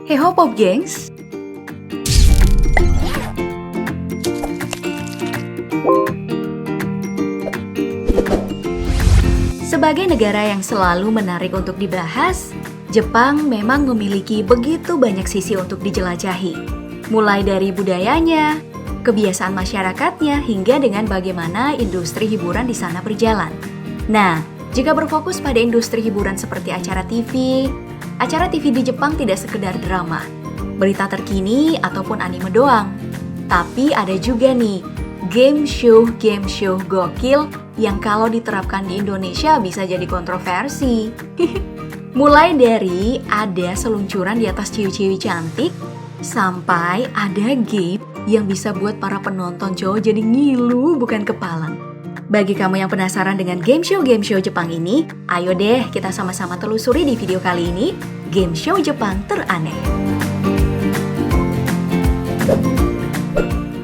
Hey ho Pop Gengs! Sebagai negara yang selalu menarik untuk dibahas, Jepang memang memiliki begitu banyak sisi untuk dijelajahi. Mulai dari budayanya, kebiasaan masyarakatnya, hingga dengan bagaimana industri hiburan di sana berjalan. Nah, jika berfokus pada industri hiburan seperti acara TV di Jepang tidak sekedar drama, berita terkini ataupun anime doang. Tapi ada juga nih, game show gokil yang kalau diterapkan di Indonesia bisa jadi kontroversi. Mulai dari ada seluncuran di atas ciwi-ciwi cantik, sampai ada game yang bisa buat para penonton cowok jadi ngilu bukan kepalang. Bagi kamu yang penasaran dengan game show Jepang ini, ayo deh kita sama-sama telusuri di video kali ini, game show Jepang teraneh.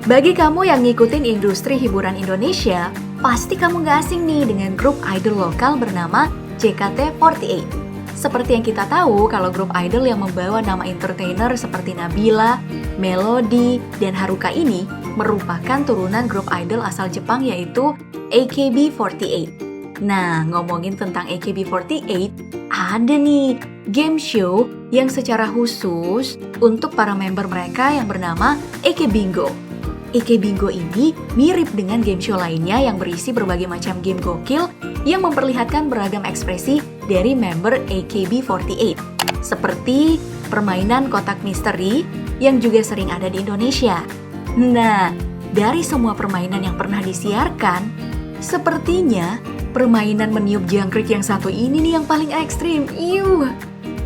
Bagi kamu yang ngikutin industri hiburan Indonesia, pasti kamu gak asing nih dengan grup idol lokal bernama JKT48. Seperti yang kita tahu, kalau grup idol yang membawa nama entertainer seperti Nabila, Melody, dan Haruka ini merupakan turunan grup idol asal Jepang yaitu AKB48. Nah, ngomongin tentang AKB48, ada nih game show yang secara khusus untuk para member mereka yang bernama AK Bingo. AK Bingo ini mirip dengan game show lainnya yang berisi berbagai macam game gokil yang memperlihatkan beragam ekspresi dari member AKB48. Seperti permainan kotak misteri yang juga sering ada di Indonesia. Nah, dari semua permainan yang pernah disiarkan, sepertinya permainan meniup jangkrik yang satu ini nih yang paling ekstrim.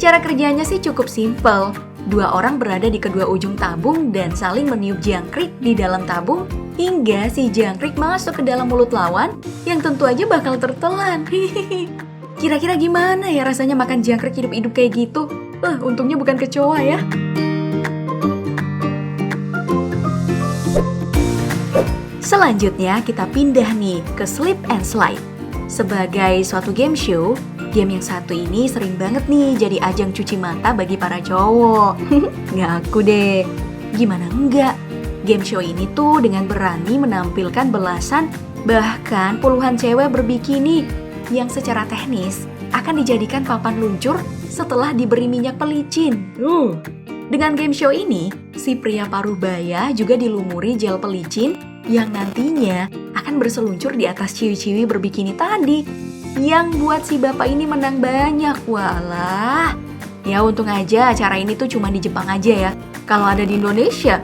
Cara kerjanya sih cukup simpel. Dua orang berada di kedua ujung tabung dan saling meniup jangkrik di dalam tabung hingga si jangkrik masuk ke dalam mulut lawan yang tentu aja bakal tertelan. Kira-kira gimana ya rasanya makan jangkrik hidup-hidup kayak gitu? Untungnya bukan kecoa ya. Selanjutnya kita pindah nih ke Slip and Slide. Sebagai suatu game show, game yang satu ini sering banget nih jadi ajang cuci mata bagi para cowok. Ngaku deh, gimana enggak? Game show ini tuh dengan berani menampilkan belasan bahkan puluhan cewek berbikini yang secara teknis akan dijadikan papan luncur setelah diberi minyak pelicin. Dengan game show ini, si pria paruh baya juga dilumuri gel pelicin yang nantinya akan berseluncur di atas ciwi-ciwi berbikini tadi. Yang buat si bapak ini menang banyak, walah. Ya untung aja acara ini tuh cuma di Jepang aja ya. Kalau ada di Indonesia,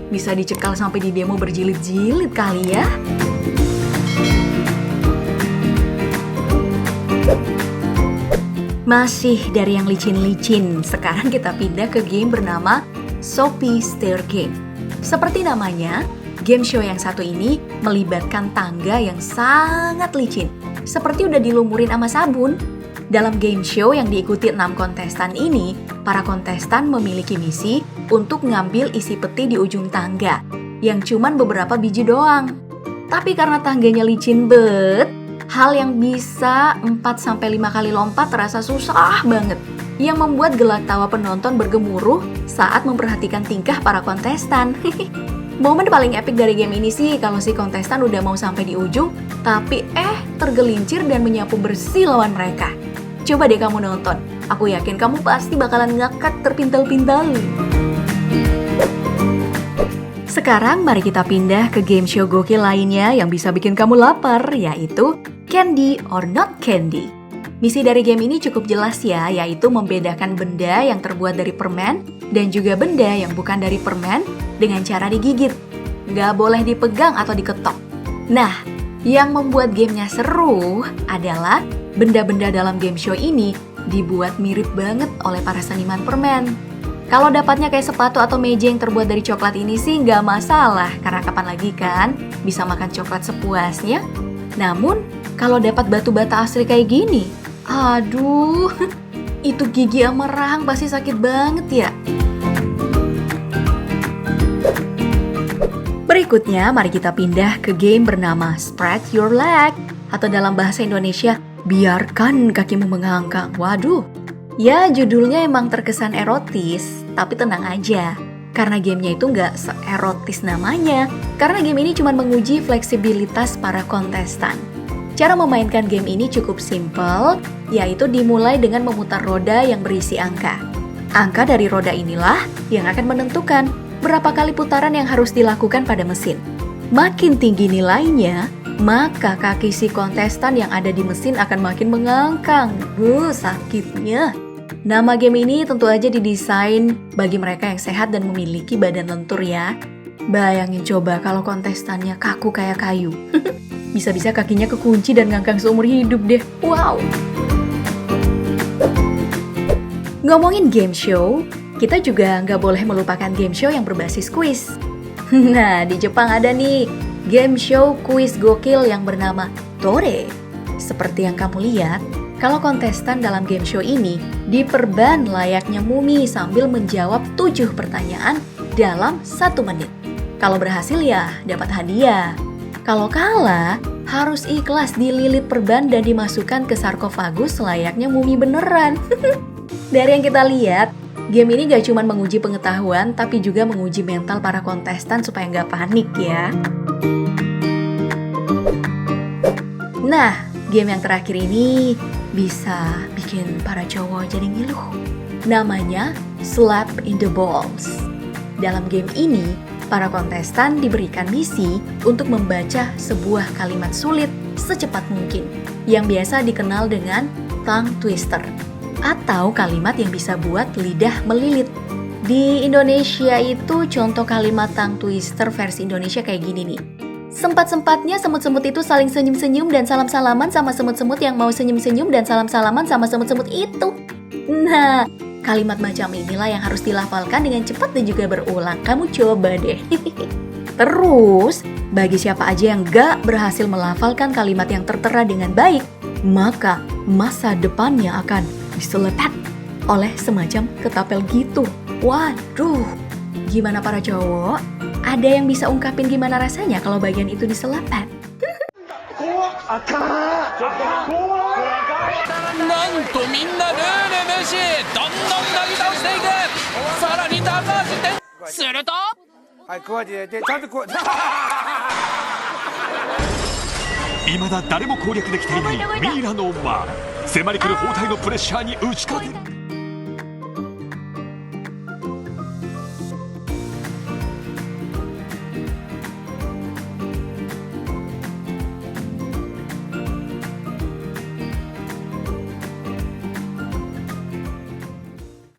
bisa dicekal sampai di demo berjilid-jilid kali ya. Masih dari yang licin-licin, sekarang kita pindah ke game bernama Sophie Stair Game. Seperti namanya, game show yang satu ini melibatkan tangga yang sangat licin. Seperti udah dilumurin sama sabun. Dalam game show yang diikuti 6 kontestan ini, para kontestan memiliki misi untuk ngambil isi peti di ujung tangga, yang cuman beberapa biji doang. Tapi karena tangganya licin bet, hal yang bisa 4-5 kali lompat terasa susah banget, yang membuat gelak tawa penonton bergemuruh saat memperhatikan tingkah para kontestan. Momen paling epik dari game ini sih kalau si kontestan udah mau sampai di ujung, tapi tergelincir dan menyapu bersih lawan mereka. Coba deh kamu nonton, aku yakin kamu pasti bakalan ngakak terpintal-pintal. Sekarang mari kita pindah ke game show gokil lainnya yang bisa bikin kamu lapar, yaitu Candy or Not Candy. Misi dari game ini cukup jelas ya, yaitu membedakan benda yang terbuat dari permen dan juga benda yang bukan dari permen dengan cara digigit. Nggak boleh dipegang atau diketok. Nah, yang membuat gamenya seru adalah benda-benda dalam game show ini dibuat mirip banget oleh para seniman permen. Kalau dapatnya kayak sepatu atau meja yang terbuat dari coklat ini sih nggak masalah, karena kapan lagi kan bisa makan coklat sepuasnya. Namun, kalau dapat batu bata asli kayak gini, aduh, itu gigi sama rahang pasti sakit banget ya. Berikutnya, mari kita pindah ke game bernama Spread Your Leg, atau dalam bahasa Indonesia, biarkan kakimu mengangkang. Waduh, Ya, judulnya emang terkesan erotis, tapi tenang aja. Karena gamenya itu nggak se-erotis namanya. Karena game ini cuma menguji fleksibilitas para kontestan. Cara memainkan game ini cukup simpel, yaitu dimulai dengan memutar roda yang berisi angka. Angka dari roda inilah yang akan menentukan berapa kali putaran yang harus dilakukan pada mesin. Makin tinggi nilainya, maka kaki si kontestan yang ada di mesin akan makin mengangkang. Sakitnya. Nama game ini tentu aja didesain bagi mereka yang sehat dan memiliki badan lentur ya. Bayangin coba kalau kontestannya kaku kayak kayu. Bisa-bisa kakinya kekunci dan ngangkang seumur hidup deh. Wow. Ngomongin game show, kita juga nggak boleh melupakan game show yang berbasis kuis. Nah, di Jepang ada nih game show kuis gokil yang bernama Tore. Seperti yang kamu lihat, kalau kontestan dalam game show ini diperban layaknya mumi sambil menjawab 7 pertanyaan dalam 1 menit. Kalau berhasil ya dapat hadiah. Kalau kalah, harus ikhlas dililit perban dan dimasukkan ke sarkofagus layaknya mumi beneran. Dari yang kita lihat, game ini gak cuma menguji pengetahuan, tapi juga menguji mental para kontestan supaya gak panik ya. Nah, game yang terakhir ini bisa bikin para cowok jadi ngiluh. Namanya Slap in the Balls. Dalam game ini, para kontestan diberikan misi untuk membaca sebuah kalimat sulit secepat mungkin, yang biasa dikenal dengan tongue twister, atau kalimat yang bisa buat lidah melilit. Di Indonesia itu contoh kalimat tongue twister versi Indonesia kayak gini nih. Sempat-sempatnya semut-semut itu saling senyum-senyum dan salam-salaman sama semut-semut yang mau senyum-senyum dan salam-salaman sama semut-semut itu. Nah, kalimat macam inilah yang harus dilafalkan dengan cepat dan juga berulang. Kamu coba deh. Terus, bagi siapa aja yang gak berhasil melafalkan kalimat yang tertera dengan baik, maka masa depannya akan diselepet oleh semacam ketapel gitu. Waduh, gimana para cowok? Ada yang bisa ungkapin gimana rasanya kalau bagian itu diselepet?